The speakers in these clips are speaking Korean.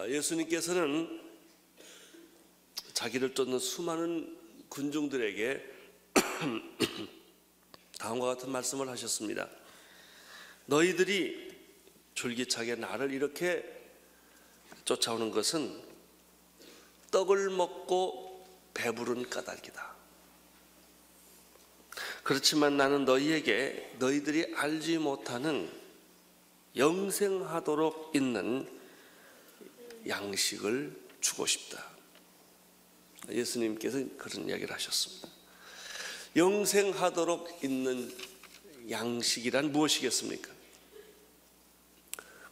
예수님께서는 자기를 쫓는 수많은 군중들에게 다음과 같은 말씀을 하셨습니다. 너희들이 줄기차게 나를 이렇게 쫓아오는 것은 떡을 먹고 배부른 까닭이다. 그렇지만 나는 너희에게 너희들이 알지 못하는 영생하도록 있는 양식을 주고 싶다. 예수님께서 그런 이야기를 하셨습니다. 영생하도록 있는 양식이란 무엇이겠습니까?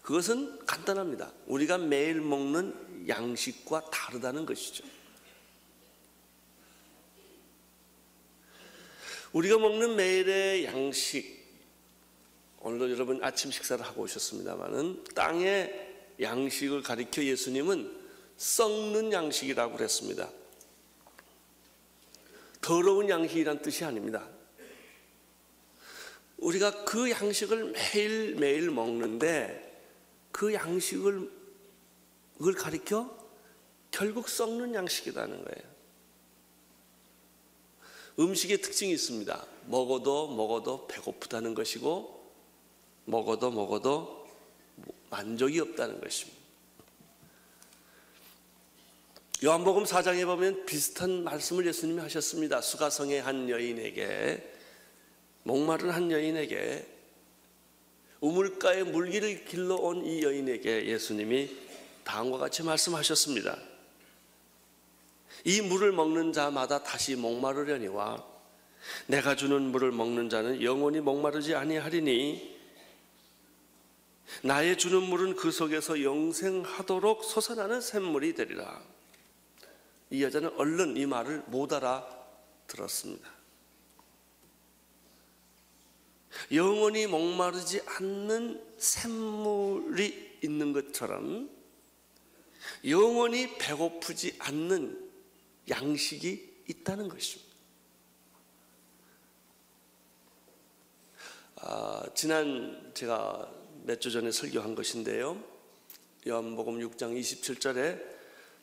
그것은 간단합니다. 우리가 매일 먹는 양식과 다르다는 것이죠. 우리가 먹는 매일의 양식, 오늘도 여러분 아침 식사를 하고 오셨습니다마는 땅의 양식을 가리켜 예수님은 썩는 양식이라고 그랬습니다. 더러운 양식이란 뜻이 아닙니다. 우리가 그 양식을 매일매일 먹는데 그 양식을 그걸 가리켜 결국 썩는 양식이라는 거예요. 음식의 특징이 있습니다. 먹어도 배고프다는 것이고 먹어도 만족이 없다는 것입니다. 요한복음 4장에 보면 비슷한 말씀을 예수님이 하셨습니다. 수가성의 한 여인에게, 목마른 한 여인에게, 우물가에 물기를 길러 온 이 여인에게 예수님이 다음과 같이 말씀하셨습니다. 이 물을 먹는 자마다 다시 목마르려니와 내가 주는 물을 먹는 자는 영원히 목마르지 아니하리니 나의 주는 물은 그 속에서 영생하도록 솟아나는 샘물이 되리라. 이 여자는 얼른 이 말을 못 알아들었습니다. 영원히 목마르지 않는 샘물이 있는 것처럼 영원히 배고프지 않는 양식이 있다는 것입니다. 지난 제가 몇 주 전에 설교한 것인데요. 요한복음 6장 27절에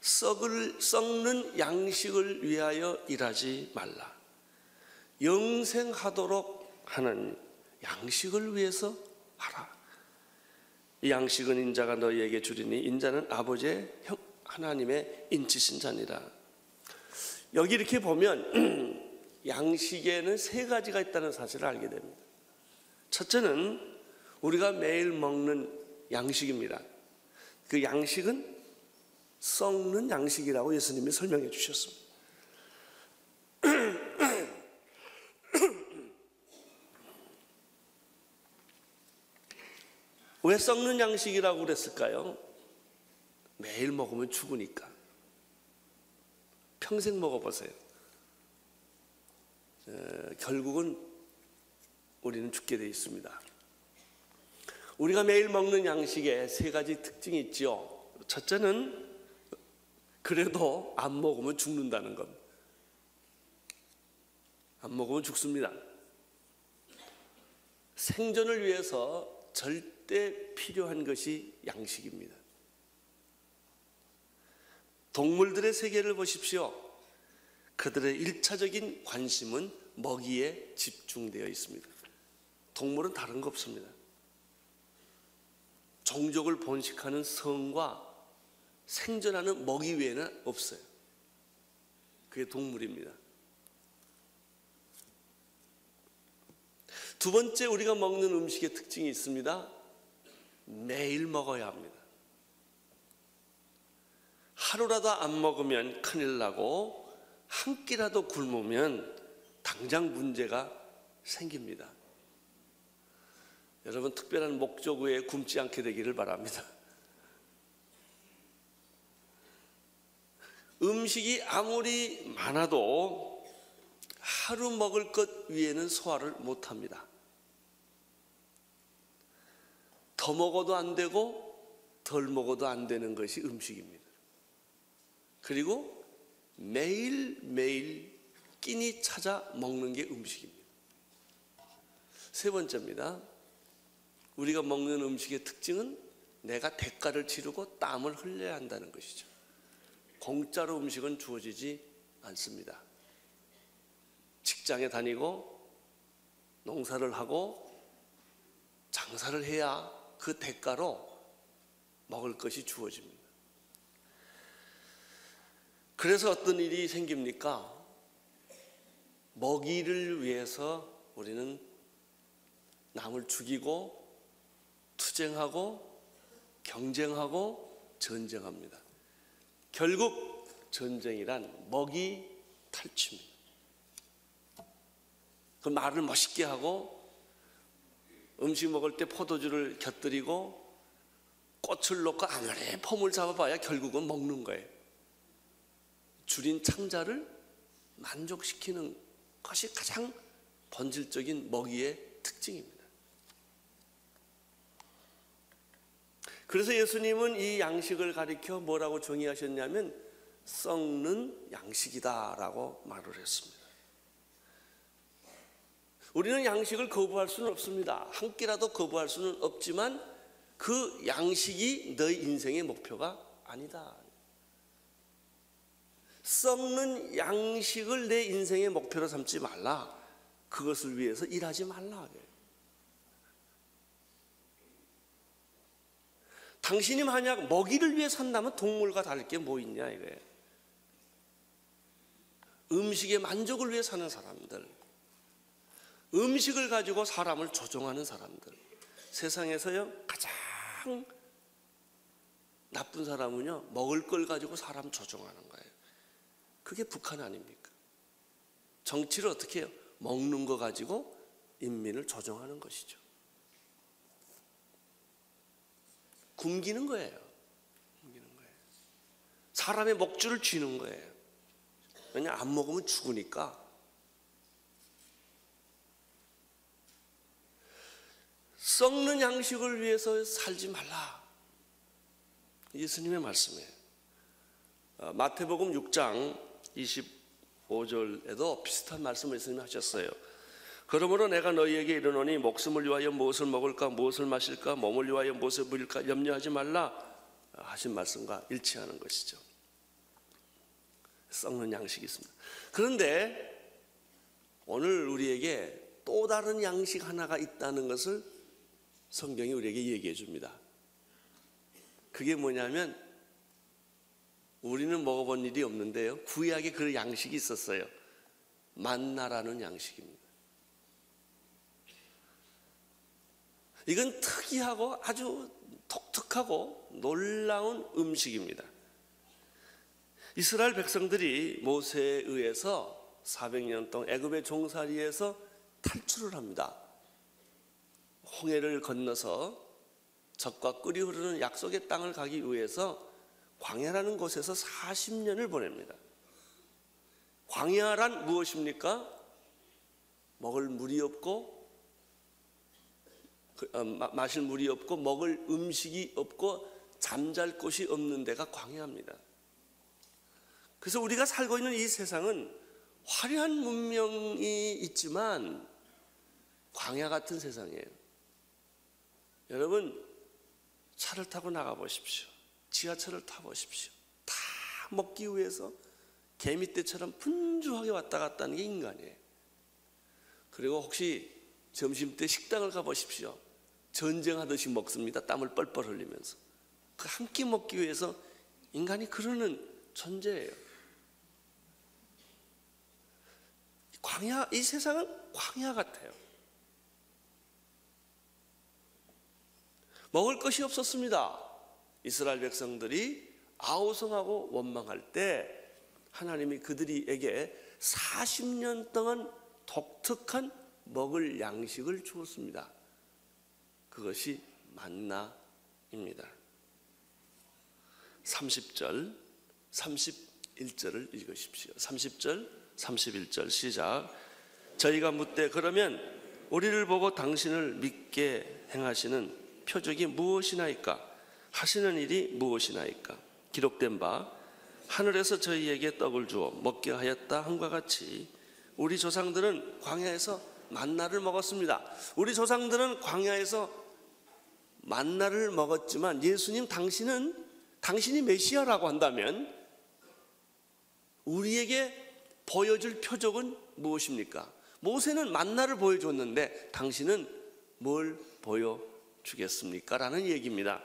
썩는 양식을 위하여 일하지 말라. 영생하도록 하는 양식을 위해서 하라. 이 양식은 인자가 너희에게 주리니 인자는 아버지의 하나님의 인치신 자니라. 여기 이렇게 보면 양식에는 세 가지가 있다는 사실을 알게 됩니다. 첫째는 우리가 매일 먹는 양식입니다. 그 양식은 썩는 양식이라고 예수님이 설명해 주셨습니다. 왜 썩는 양식이라고 그랬을까요? 매일 먹으면 죽으니까. 평생 먹어보세요. 결국은 우리는 죽게 되어 있습니다. 우리가 매일 먹는 양식에 세 가지 특징이 있죠. 첫째는 그래도 안 먹으면 죽는다는 것. 안 먹으면 죽습니다. 생존을 위해서 절대 필요한 것이 양식입니다. 동물들의 세계를 보십시오. 그들의 1차적인 관심은 먹이에 집중되어 있습니다. 동물은 다른 거 없습니다. 종족을 번식하는 성과 생존하는 먹이 외에는 없어요. 그게 동물입니다. 두 번째, 우리가 먹는 음식의 특징이 있습니다. 매일 먹어야 합니다. 하루라도 안 먹으면 큰일 나고 한 끼라도 굶으면 당장 문제가 생깁니다. 여러분, 특별한 목적 외에 굶지 않게 되기를 바랍니다. 음식이 아무리 많아도 하루 먹을 것 위에는 소화를 못합니다. 더 먹어도 안 되고 덜 먹어도 안 되는 것이 음식입니다. 그리고 매일매일 끼니 찾아 먹는 게 음식입니다. 세 번째입니다. 우리가 먹는 음식의 특징은 내가 대가를 치르고 땀을 흘려야 한다는 것이죠. 공짜로 음식은 주어지지 않습니다. 직장에 다니고 농사를 하고 장사를 해야 그 대가로 먹을 것이 주어집니다. 그래서 어떤 일이 생깁니까? 먹이를 위해서 우리는 남을 죽이고 투쟁하고 경쟁하고 전쟁합니다. 결국 전쟁이란 먹이 탈취입니다. 그 말을 멋있게 하고 음식 먹을 때 포도주를 곁들이고 꽃을 넣고 아무리 폼을 잡아봐야 결국은 먹는 거예요. 줄인 창자를 만족시키는 것이 가장 본질적인 먹이의 특징입니다. 그래서 예수님은 이 양식을 가리켜 뭐라고 정의하셨냐면 썩는 양식이다라고 말을 했습니다. 우리는 양식을 거부할 수는 없습니다. 한 끼라도 거부할 수는 없지만 그 양식이 너희 인생의 목표가 아니다. 썩는 양식을 내 인생의 목표로 삼지 말라. 그것을 위해서 일하지 말라. 당신이 만약 먹이를 위해 산다면 동물과 다를 게 뭐 있냐 이거예요. 음식의 만족을 위해 사는 사람들, 음식을 가지고 사람을 조종하는 사람들, 세상에서요 가장 나쁜 사람은요 먹을 걸 가지고 사람 조종하는 거예요. 그게 북한 아닙니까? 정치를 어떻게 해요? 먹는 거 가지고 인민을 조종하는 것이죠. 굶기는 거예요. 사람의 목줄을 쥐는 거예요. 왜냐 안 먹으면 죽으니까. 썩는 양식을 위해서 살지 말라. 예수님의 말씀이에요. 마태복음 6장 25절에도 비슷한 말씀을 예수님이 하셨어요. 그러므로 내가 너희에게 이르노니 목숨을 위하여 무엇을 먹을까 무엇을 마실까 몸을 위하여 무엇을 입을까 염려하지 말라 하신 말씀과 일치하는 것이죠. 썩는 양식이 있습니다. 그런데 오늘 우리에게 또 다른 양식 하나가 있다는 것을 성경이 우리에게 얘기해 줍니다. 그게 뭐냐면 우리는 먹어본 일이 없는데요 구약에 그 양식이 있었어요. 만나라는 양식입니다. 이건 특이하고 아주 독특하고 놀라운 음식입니다. 이스라엘 백성들이 모세에 의해서 400년 동안 애굽의 종살이에서 탈출을 합니다. 홍해를 건너서 적과 끓이 흐르는 약속의 땅을 가기 위해서 광야라는 곳에서 40년을 보냅니다. 광야란 무엇입니까? 먹을 물이 없고 마실 물이 없고 먹을 음식이 없고 잠잘 곳이 없는 데가 광야입니다. 그래서 우리가 살고 있는 이 세상은 화려한 문명이 있지만 광야 같은 세상이에요. 여러분 차를 타고 나가 보십시오. 지하철을 타보십시오. 다 먹기 위해서 개미떼처럼 분주하게 왔다 갔다 하는 게 인간이에요. 그리고 혹시 점심때 식당을 가보십시오. 전쟁하듯이 먹습니다. 땀을 뻘뻘 흘리면서. 그 한 끼 먹기 위해서 인간이 그러는 존재예요. 광야, 이 세상은 광야 같아요. 먹을 것이 없었습니다. 이스라엘 백성들이 아우성하고 원망할 때 하나님이 그들에게 40년 동안 독특한 먹을 양식을 주었습니다. 그것이 만나입니다. 30절, 31절을 읽으십시오. 30절, 31절 시작. 저희가 묻되 그러면 우리를 보고 당신을 믿게 행하시는 표적이 무엇이나이까? 하시는 일이 무엇이나이까? 기록된 바 하늘에서 저희에게 떡을 주어 먹게 하였다 함과 같이 우리 조상들은 광야에서 만나를 먹었습니다. 우리 조상들은 광야에서 만나를 먹었지만 예수님 당신이 메시아라고 한다면 우리에게 보여줄 표적은 무엇입니까? 모세는 만나를 보여줬는데 당신은 뭘 보여주겠습니까? 라는 얘기입니다.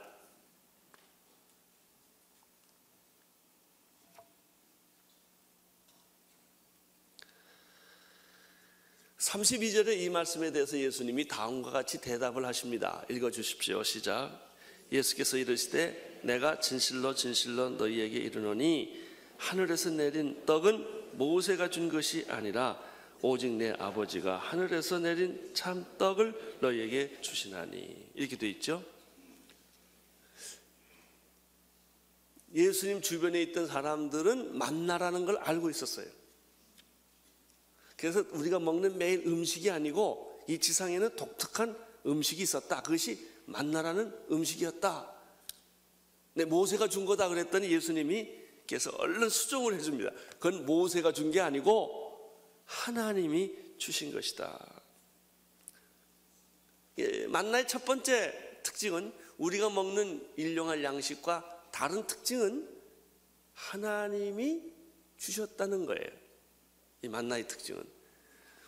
(32절의) 이 말씀에 대해서 예수님이 다음과 같이 대답을 하십니다. 읽어주십시오. 시작. 예수께서 이르시되 내가 진실로 진실로 너희에게 이르노니 하늘에서 내린 떡은 모세가 준 것이 아니라 오직 내 아버지가 하늘에서 내린 참 떡을 너희에게 주시나니. 이렇게 돼 있죠. 예수님 주변에 있던 사람들은 만나라는 걸 알고 있었어요. 그래서 우리가 먹는 매일 음식이 아니고 이 지상에는 독특한 음식이 있었다. 그것이 만나라는 음식이었다. 근데 모세가 준 거다 그랬더니 예수님께서 얼른 수정을 해줍니다. 그건 모세가 준 게 아니고 하나님이 주신 것이다. 만나의 첫 번째 특징은 우리가 먹는 일용할 양식과 다른 특징은 하나님이 주셨다는 거예요. 이 만나의 특징은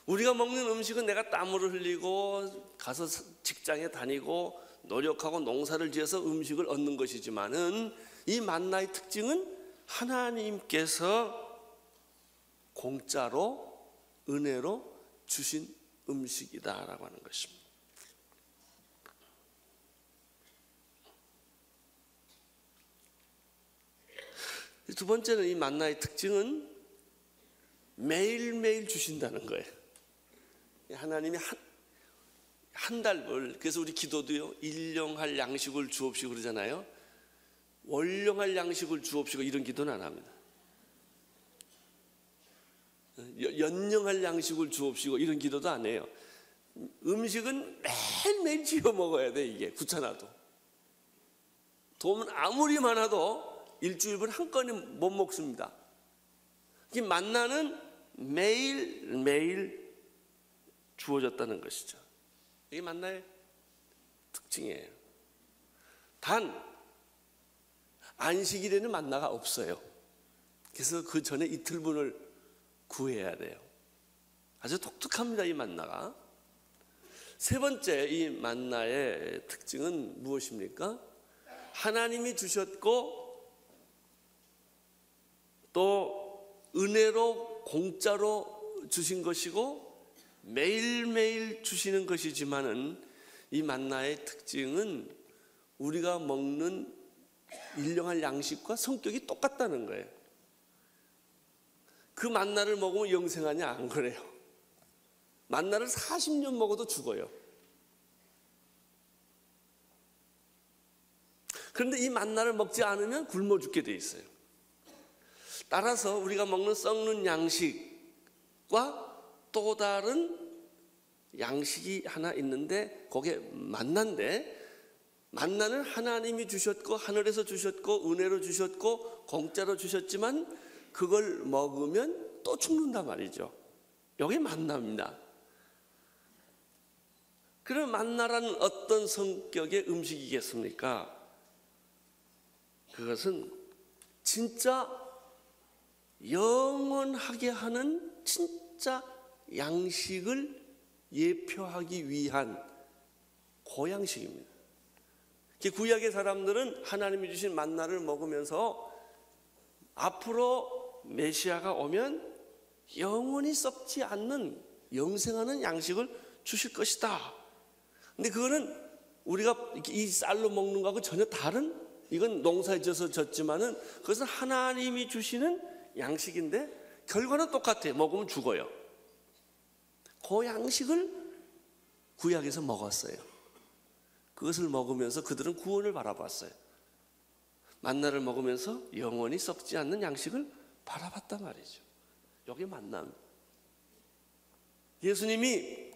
우리가 먹는 음식은 내가 땀을 흘리고 가서 직장에 다니고 노력하고 농사를 지어서 음식을 얻는 것이지만은 이 만나의 특징은 하나님께서 공짜로 은혜로 주신 음식이다라고 하는 것입니다. 두 번째는 이 만나의 특징은 매일매일 주신다는 거예요. 하나님이 한 달을, 그래서 우리 기도도요, 일용할 양식을 주옵시고 그러잖아요. 월용할 양식을 주옵시고 이런 기도는 안 합니다. 연용할 양식을 주옵시고 이런 기도도 안 해요. 음식은 매일매일 지어 먹어야 돼. 이게 귀찮아도. 돈 아무리 많아도 일주일분 한 건에 못 먹습니다. 이 만나는 매일매일 주어졌다는 것이죠. 이게 만나의 특징이에요. 단 안식일에는 만나가 없어요. 그래서 그 전에 이틀분을 구해야 돼요. 아주 독특합니다, 이 만나가. 세 번째 이 만나의 특징은 무엇입니까? 하나님이 주셨고 또 은혜로 공짜로 주신 것이고 매일매일 주시는 것이지만은 이 만나의 특징은 우리가 먹는 일용할 양식과 성격이 똑같다는 거예요. 그 만나를 먹으면 영생하냐? 안 그래요. 만나를 40년 먹어도 죽어요. 그런데 이 만나를 먹지 않으면 굶어 죽게 돼 있어요. 따라서 우리가 먹는 썩는 양식과 또 다른 양식이 하나 있는데 그게 만나인데, 만나는 하나님이 주셨고 하늘에서 주셨고 은혜로 주셨고 공짜로 주셨지만 그걸 먹으면 또 죽는단 말이죠. 이게 만나입니다. 그럼 만나라는 어떤 성격의 음식이겠습니까? 그것은 진짜 영원하게 하는 진짜 양식을 예표하기 위한 고양식입니다. 구약의 사람들은 하나님이 주신 만나를 먹으면서 앞으로 메시아가 오면 영원히 썩지 않는 영생하는 양식을 주실 것이다. 근데 그거는 우리가 이 쌀로 먹는 거하고 전혀 다른, 이건 농사에 져서 졌지만은 그것은 하나님이 주시는 양식인데 결과는 똑같아요. 먹으면 죽어요. 그 양식을 구약에서 먹었어요. 그것을 먹으면서 그들은 구원을 바라봤어요. 만나를 먹으면서 영원히 썩지 않는 양식을 바라봤단 말이죠. 이게 만남. 예수님이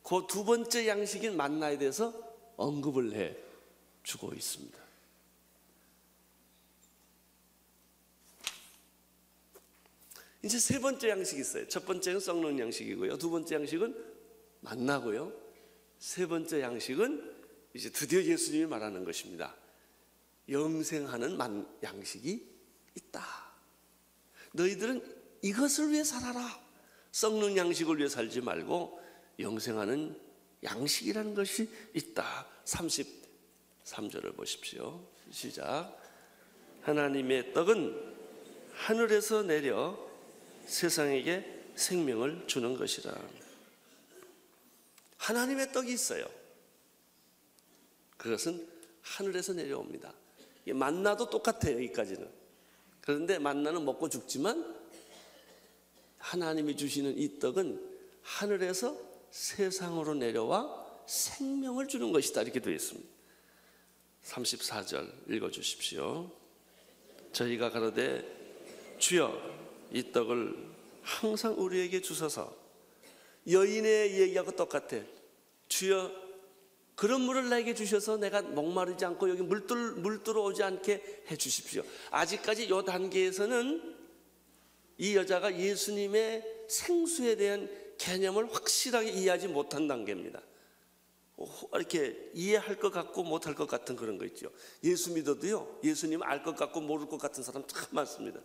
그 두 번째 양식인 만나에 대해서 언급을 해 주고 있습니다. 이제 세 번째 양식이 있어요. 첫 번째는 썩는 양식이고요. 두 번째 양식은 만나고요. 세 번째 양식은 이제 드디어 예수님이 말하는 것입니다. 영생하는 양식이 있다. 너희들은 이것을 위해 살아라. 썩는 양식을 위해 살지 말고 영생하는 양식이라는 것이 있다. 33절을 보십시오. 시작. 하나님의 떡은 하늘에서 내려 세상에게 생명을 주는 것이라. 하나님의 떡이 있어요. 그것은 하늘에서 내려옵니다. 만나도 똑같아요. 여기까지는. 그런데 만나는 먹고 죽지만 하나님이 주시는 이 떡은 하늘에서 세상으로 내려와 생명을 주는 것이다. 이렇게 되어 있습니다. 34절 읽어주십시오. 저희가 가로되 주여 이 떡을 항상 우리에게 주소서. 여인의 얘기하고 똑같아. 주여 그런 물을 나에게 주셔서 내가 목마르지 않고 여기 물 들어오지 않게 해 주십시오. 아직까지 이 단계에서는 이 여자가 예수님의 생수에 대한 개념을 확실하게 이해하지 못한 단계입니다. 이렇게 이해할 것 같고 못할 것 같은 그런 거 있죠. 예수 믿어도요, 예수님 알 것 같고 모를 것 같은 사람 참 많습니다.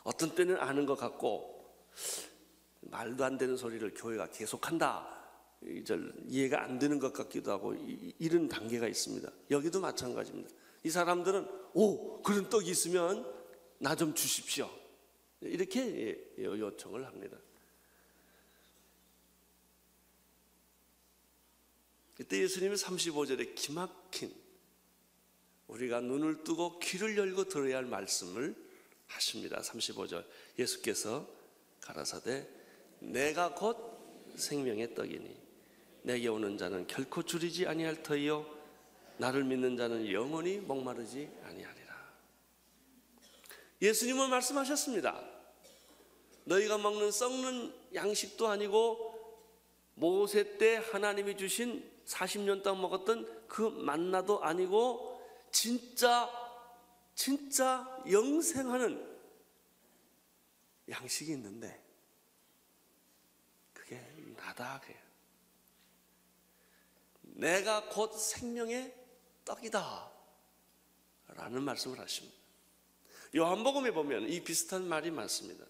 어떤 때는 아는 것 같고 말도 안 되는 소리를 교회가 계속한다. 이해가 안 되는 것 같기도 하고 이런 단계가 있습니다. 여기도 마찬가지입니다. 이 사람들은 그런 떡이 있으면 나 좀 주십시오. 이렇게 요청을 합니다. 그때 예수님이 35절에 기막힌 우리가 눈을 뜨고 귀를 열고 들어야 할 말씀을 하십니다. 35절 예수께서 가라사대 내가 곧 생명의 떡이니 내게 오는 자는 결코 줄이지 아니할 터이요 나를 믿는 자는 영원히 목마르지 아니하리라. 예수님은 말씀하셨습니다. 너희가 먹는 썩는 양식도 아니고 모세 때 하나님이 주신 40년 동안 먹었던 그 만나도 아니고 진짜 영생하는 양식이 있는데 그게 나다. 그래요. 내가 곧 생명의 떡이다 라는 말씀을 하십니다. 요한복음에 보면 이 비슷한 말이 많습니다.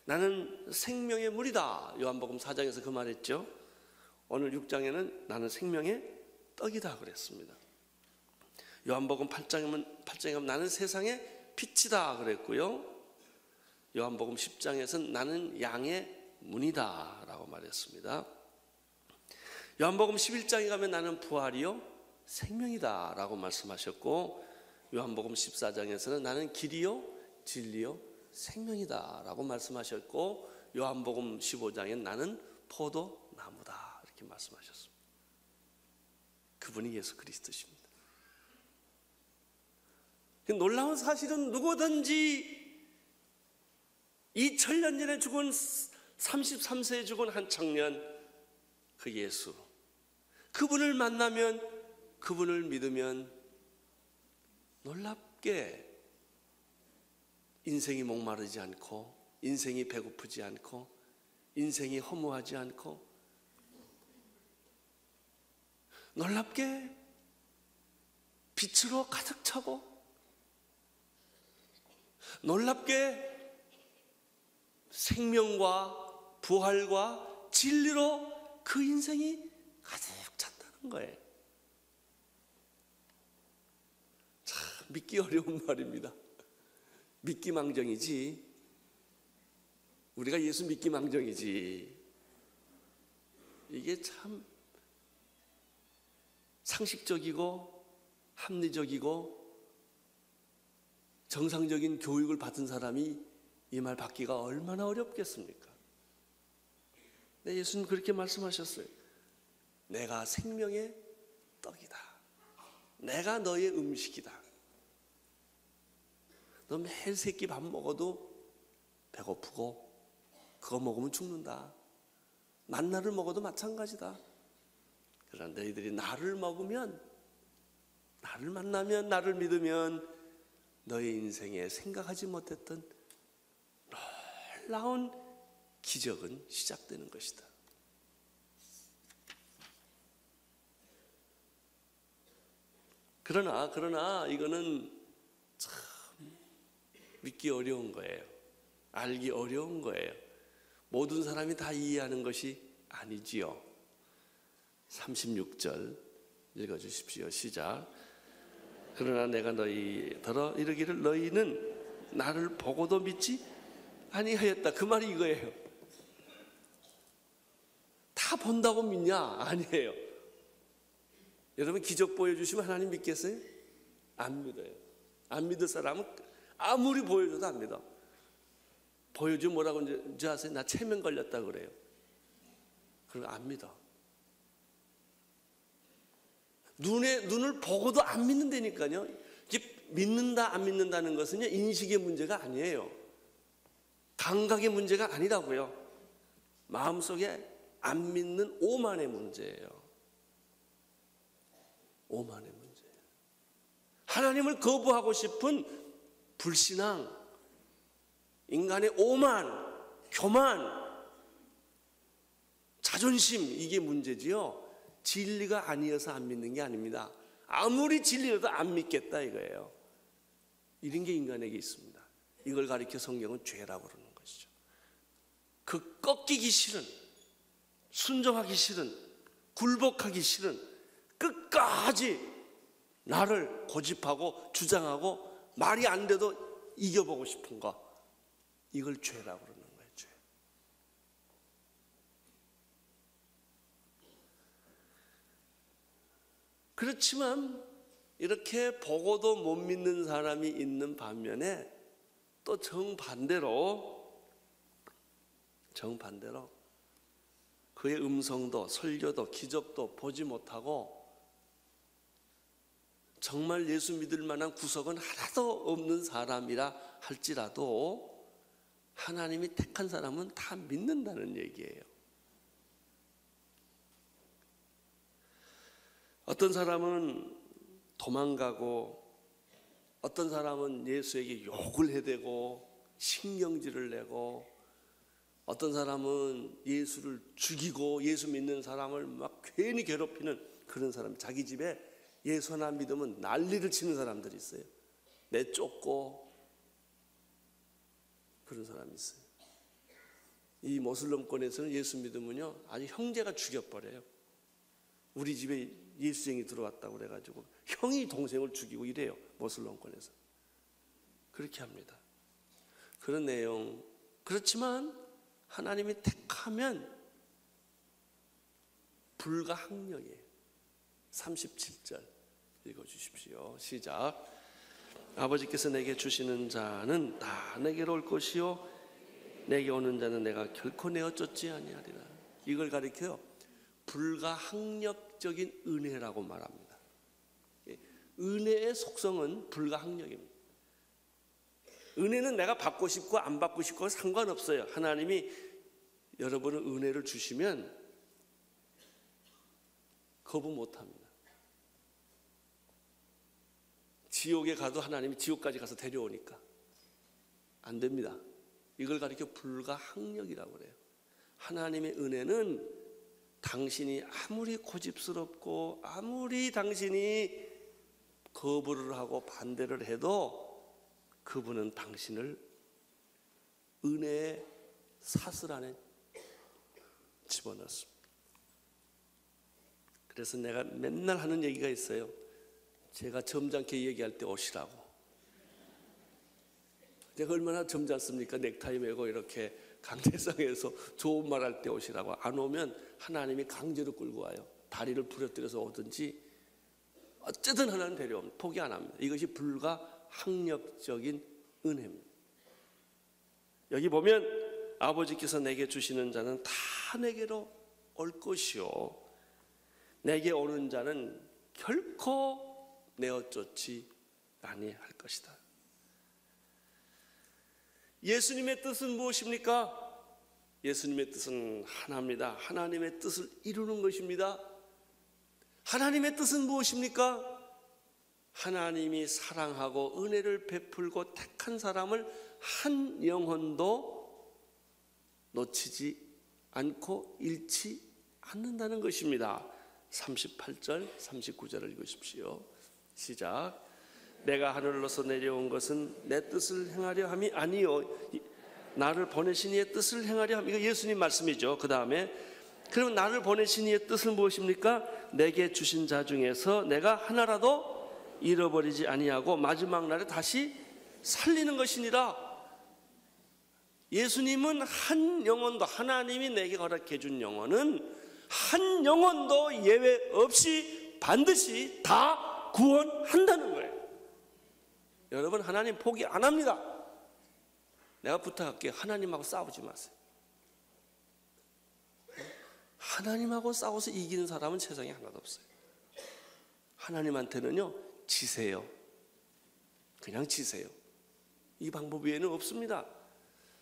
나는 생명의 물이다. 요한복음 4장에서 그 말했죠. 오늘 6장에는 나는 생명의 떡이다 그랬습니다. 요한복음 8장에 나는 세상의 빛이다 그랬고요. 요한복음 10장에서는 나는 양의 문이다 라고 말했습니다. 요한복음 11장에 가면 나는 부활이요 생명이다 라고 말씀하셨고, 요한복음 14장에서는 나는 길이요 진리요 생명이다 라고 말씀하셨고, 요한복음 15장엔 나는 포도나무다 이렇게 말씀하셨습니다. 그분이 예수 그리스도십니다. 놀라운 사실은 누구든지 2000년 전에 죽은 33세에 죽은 한 청년, 그 예수, 그분을 만나면, 그분을 믿으면 놀랍게 인생이 목마르지 않고, 인생이 배고프지 않고, 인생이 허무하지 않고, 놀랍게 빛으로 가득 차고, 놀랍게 생명과 부활과 진리로 그 인생이 가득 찼다는 거예요. 참 믿기 어려운 말입니다. 믿기 망정이지. 우리가 예수 믿기 망정이지. 이게 참 상식적이고 합리적이고 정상적인 교육을 받은 사람이 이 말 받기가 얼마나 어렵겠습니까? 네, 예수님 그렇게 말씀하셨어요. 내가 생명의 떡이다. 내가 너의 음식이다. 너 매일 세 끼 밥 먹어도 배고프고 그거 먹으면 죽는다. 만나를 먹어도 마찬가지다. 그러나 너희들이 나를 먹으면, 나를 만나면, 나를 믿으면 너의 인생에 생각하지 못했던 놀라운 기적은 시작되는 것이다. 그러나 이거는 참 믿기 어려운 거예요. 알기 어려운 거예요. 모든 사람이 다 이해하는 것이 아니지요. 36절 읽어주십시오. 시작. 그러나 내가 너희더러 이르기를 너희는 나를 보고도 믿지 아니하였다. 그 말이 이거예요. 다 본다고 믿냐? 아니에요. 여러분 기적 보여주시면 하나님 믿겠어요? 안 믿어요. 안 믿을 사람은 아무리 보여줘도 안 믿어. 보여주면 뭐라고 이제 아세요? 나 체면 걸렸다 그래요. 그럼 안 믿어. 눈을 보고도 안 믿는다니까요. 이게 믿는다 안 믿는다는 것은 인식의 문제가 아니에요. 감각의 문제가 아니라고요. 마음속에 안 믿는 오만의 문제예요. 오만의 문제예요. 하나님을 거부하고 싶은 불신앙, 인간의 오만, 교만, 자존심, 이게 문제지요. 진리가 아니어서 안 믿는 게 아닙니다. 아무리 진리라도 안 믿겠다 이거예요. 이런 게 인간에게 있습니다. 이걸 가리켜 성경은 죄라고 그러는 것이죠. 그 꺾이기 싫은, 순종하기 싫은, 굴복하기 싫은, 끝까지 나를 고집하고 주장하고 말이 안 돼도 이겨보고 싶은 거, 이걸 죄라고 그러는 거예요. 죄. 그렇지만 이렇게 보고도 못 믿는 사람이 있는 반면에 또 정반대로 그의 음성도 설교도 기적도 보지 못하고 정말 예수 믿을 만한 구석은 하나도 없는 사람이라 할지라도 하나님이 택한 사람은 다 믿는다는 얘기예요. 어떤 사람은 도망가고 어떤 사람은 예수에게 욕을 해대고 신경질을 내고 어떤 사람은 예수를 죽이고 예수 믿는 사람을 막 괜히 괴롭히는 그런 사람, 자기 집에 예수 하나 믿으면 난리를 치는 사람들이 있어요. 내쫓고 그런 사람이 있어요. 이 모슬렘권에서는 예수 믿으면요 아주 형제가 죽여버려요. 우리 집에 예수쟁이 들어왔다고 그래가지고 형이 동생을 죽이고 이래요. 모슬렘권에서 그렇게 합니다. 그런 내용. 그렇지만 하나님이 택하면 불가항력이에요. 37절 읽어주십시오. 시작. 아버지께서 내게 주시는 자는 다 내게로 올 것이요 내게 오는 자는 내가 결코 내어쫓지 아니하리라. 이걸 가리켜요 불가항력적인 은혜라고 말합니다. 은혜의 속성은 불가항력입니다. 은혜는 내가 받고 싶고 안 받고 싶고 상관없어요. 하나님이 여러분은 은혜를 주시면 거부 못합니다. 지옥에 가도 하나님이 지옥까지 가서 데려오니까 안 됩니다. 이걸 가리켜 불가항력이라고 그래요. 하나님의 은혜는 당신이 아무리 고집스럽고 아무리 당신이 거부를 하고 반대를 해도 그분은 당신을 은혜의 사슬 안에 집어넣습니다. 그래서 내가 맨날 하는 얘기가 있어요. 제가 점잖게 얘기할 때 오시라고. 제가 얼마나 점잖습니까? 넥타이 매고 이렇게 강대상에서 좋은 말 할 때 오시라고. 안 오면 하나님이 강제로 끌고 와요. 다리를 부러뜨려서 오든지 어쨌든 하나님 데려옵니다. 포기 안 합니다. 이것이 불가항력적인 은혜입니다. 여기 보면 아버지께서 내게 주시는 자는 다 내게로 올 것이요 내게 오는 자는 결코 내어쫓지 아니할 것이다. 예수님의 뜻은 무엇입니까? 예수님의 뜻은 하나입니다. 하나님의 뜻을 이루는 것입니다. 하나님의 뜻은 무엇입니까? 하나님이 사랑하고 은혜를 베풀고 택한 사람을 한 영혼도 놓치지 않고 잃지 않는다는 것입니다. 38절, 39절을 읽으십시오. 시작. 내가 하늘로서 내려온 것은 내 뜻을 행하려 함이 아니요 나를 보내신 이의 뜻을 행하려 함. 이거 예수님 말씀이죠. 그 다음에 그럼 나를 보내신 이의 뜻은 무엇입니까? 내게 주신 자 중에서 내가 하나라도 잃어버리지 아니하고 마지막 날에 다시 살리는 것이니라. 예수님은 한 영혼도, 하나님이 내게 허락해 준 영혼은 한 영혼도 예외 없이 반드시 다 구원한다는 거예요. 여러분, 하나님 포기 안 합니다. 내가 부탁할게요. 하나님하고 싸우지 마세요. 하나님하고 싸워서 이기는 사람은 세상에 하나도 없어요. 하나님한테는요, 지세요. 그냥 지세요. 이 방법 외에는 없습니다.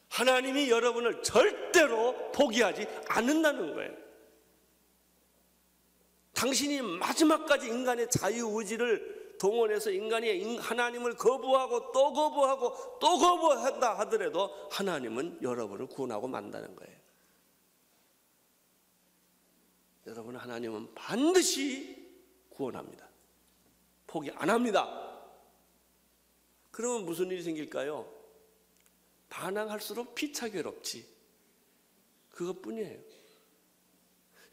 하나님이 여러분을 절대로 포기하지 않는다는 거예요. 당신이 마지막까지 인간의 자유의지를 동원해서 인간이 하나님을 거부하고 또 거부하고 또 거부한다 하더라도 하나님은 여러분을 구원하고 만다는 거예요. 여러분, 하나님은 반드시 구원합니다. 포기 안 합니다. 그러면 무슨 일이 생길까요? 반항할수록 피차 괴롭지. 그것뿐이에요.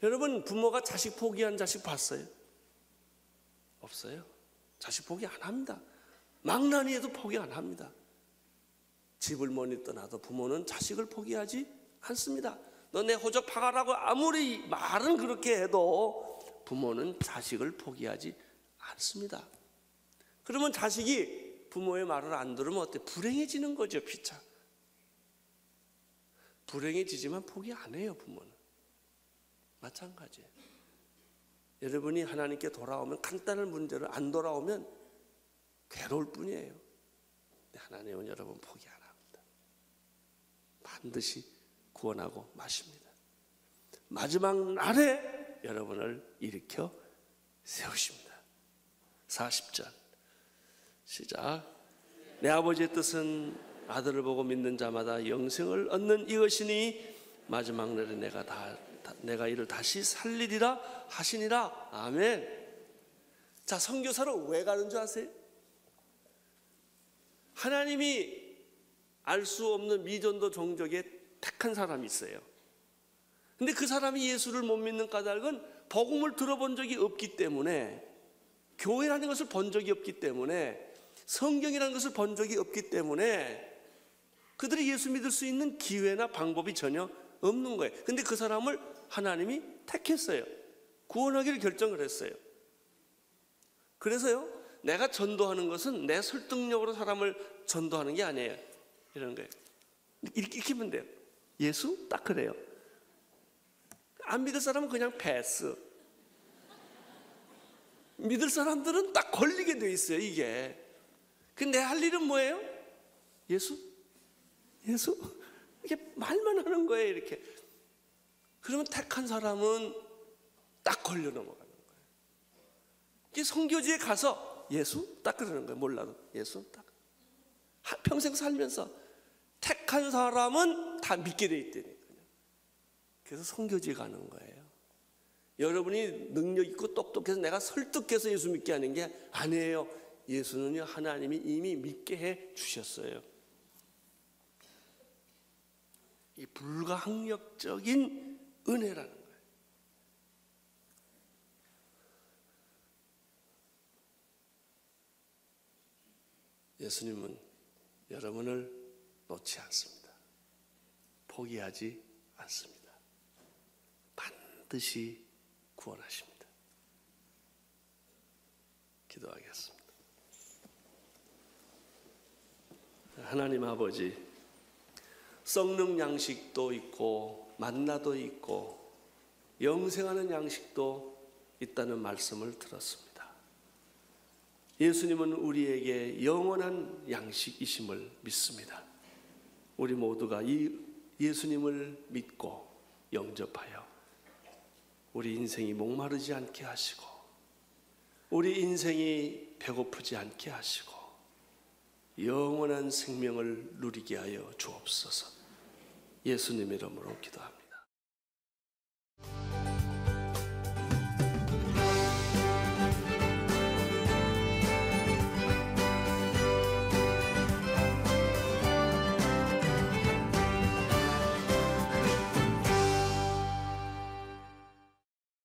여러분, 부모가 자식 포기한 자식 봤어요? 없어요. 자식 포기 안 합니다. 망나니에도 포기 안 합니다. 집을 멀리 떠나도 부모는 자식을 포기하지 않습니다. 너 내 호적 파가라고 아무리 말은 그렇게 해도 부모는 자식을 포기하지 않습니다. 그러면 자식이 부모의 말을 안 들으면 어때? 불행해지는 거죠, 피차. 불행해지지만 포기 안 해요, 부모는. 마찬가지예요. 여러분이 하나님께 돌아오면, 간단한 문제를 안 돌아오면 괴로울 뿐이에요. 하나님은 여러분 포기 안 합니다. 반드시 구원하고 마십니다. 마지막 날에 여러분을 일으켜 세우십니다. 40절 시작. 내 아버지의 뜻은 아들을 보고 믿는 자마다 영생을 얻는 이것이니 마지막 날에 내가 이를 다시 살리리라 하시니라. 아멘. 자, 선교사로 왜 가는 줄 아세요? 하나님이 알 수 없는 미전도 종족에 택한 사람이 있어요. 근데 그 사람이 예수를 못 믿는 까닭은 복음을 들어본 적이 없기 때문에, 교회라는 것을 본 적이 없기 때문에, 성경이라는 것을 본 적이 없기 때문에 그들이 예수 믿을 수 있는 기회나 방법이 전혀 없는 거예요. 근데 그 사람을 하나님이 택했어요. 구원하기를 결정을 했어요. 그래서요, 내가 전도하는 것은 내 설득력으로 사람을 전도하는 게 아니에요. 이런 거예요. 이렇게 익히면 돼요. 예수? 딱 그래요. 안 믿을 사람은 그냥 패스. 믿을 사람들은 딱 걸리게 돼 있어요, 이게. 근데 내 할 일은 뭐예요? 예수? 예수? 이렇게 말만 하는 거예요, 이렇게. 그러면 택한 사람은 딱 걸려 넘어가는 거예요. 이게 선교지에 가서 예수? 딱 그러는 거예요. 몰라도 예수? 딱. 평생 살면서 택한 사람은 다 믿게 돼 있다니까요. 그래서 선교지에 가는 거예요. 여러분이 능력 있고 똑똑해서 내가 설득해서 예수 믿게 하는 게 아니에요. 예수는요, 하나님이 이미 믿게 해 주셨어요. 이 불가항력적인 은혜라는 거예요. 예수님은 여러분을 놓지 않습니다. 포기하지 않습니다. 반드시 구원하십니다. 기도하겠습니다. 하나님 아버지, 썩는 양식도 있고 만나도 있고 영생하는 양식도 있다는 말씀을 들었습니다. 예수님은 우리에게 영원한 양식이심을 믿습니다. 우리 모두가 이 예수님을 믿고 영접하여 우리 인생이 목마르지 않게 하시고 우리 인생이 배고프지 않게 하시고 영원한 생명을 누리게 하여 주옵소서. 예수님 이름으로 기도합니다.